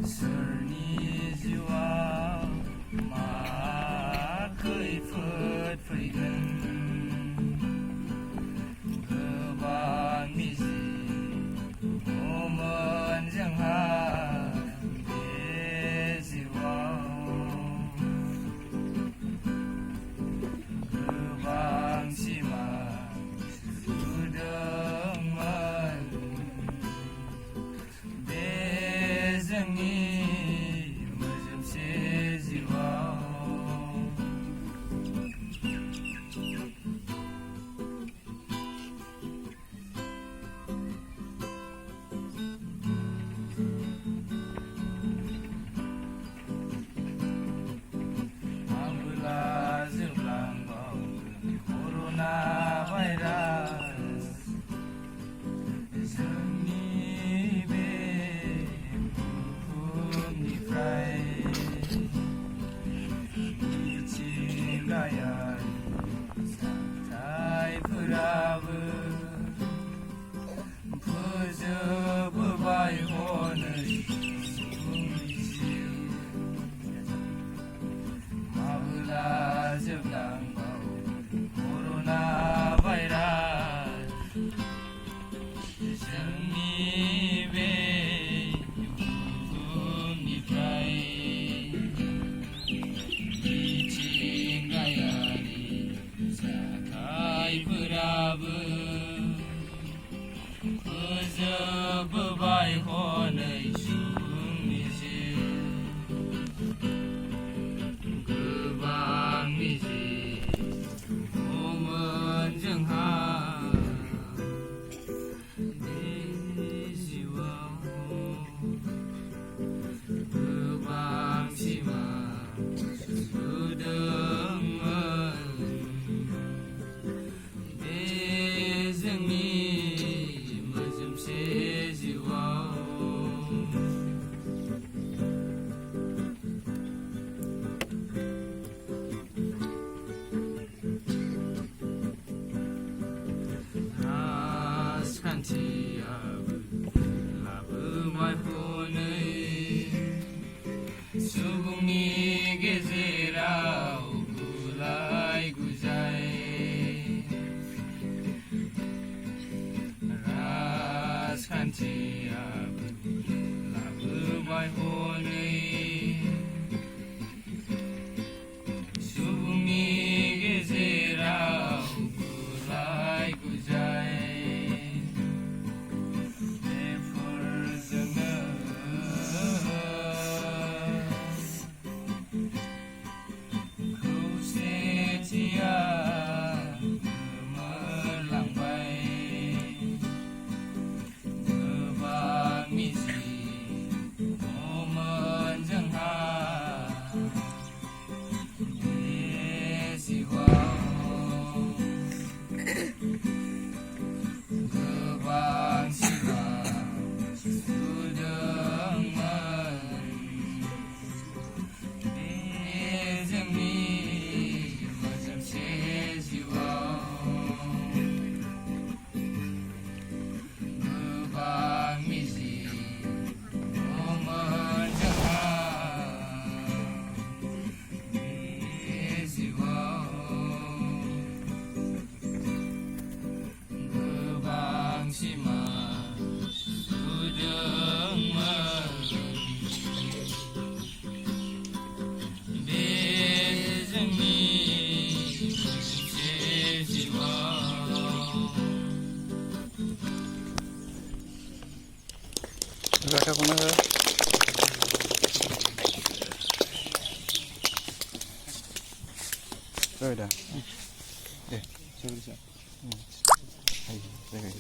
सोरनि जिउआव मा खैफोद फैगोन गोबां मिजि दंमोन जोंहा बे जिउआव गोबां सिमां सुजुदोंमोन बे जोंनि मोजोमसे जिउआव माब्ला जोबलांबावगोन कर'ना भाइरास जोंनि बे बुहुमनिफ्राय मिथिंगायारि जाथायफोराबो फोजोबबोबाय हनै सुबुंनि जिउ माब्ला जोबलांबावगोन कर'ना भाइरास जोंनि बे बुहुमनिफ्राय मिथिंगायारि जाथायफोराबो फोजोबबोबाय हनै सुबुंनि जिउ गोबां मिजि दंमोन जोंहा बे जिउआव गोबां सिमां सुजुदोंमोन बे जोंनि मोजोमसे जिउआव राजखान्थियाबो लाबोबाय हनै सुबुंनि गेजेराव गुलाय गुजाय राजखान्थियाबो लाबोबाय हनै सुबुंनि गेजेराव गुलाय गुजाय बेफोरजोंनो खौसेथिया गोमोरलांबाय गोबां मिजि दंमोन जोंहा बे जिउआव गोबां सिमां सुजुदोंमोन बे जोंनि मोजोमसे जिउआव गोबां मिजि दंमोन जोंहा बे जिउआव गोबां सिमां सुजुदोंमोन बे जोंनि मोनसे जिउआव गाथाखौनो हो दा दे जायगा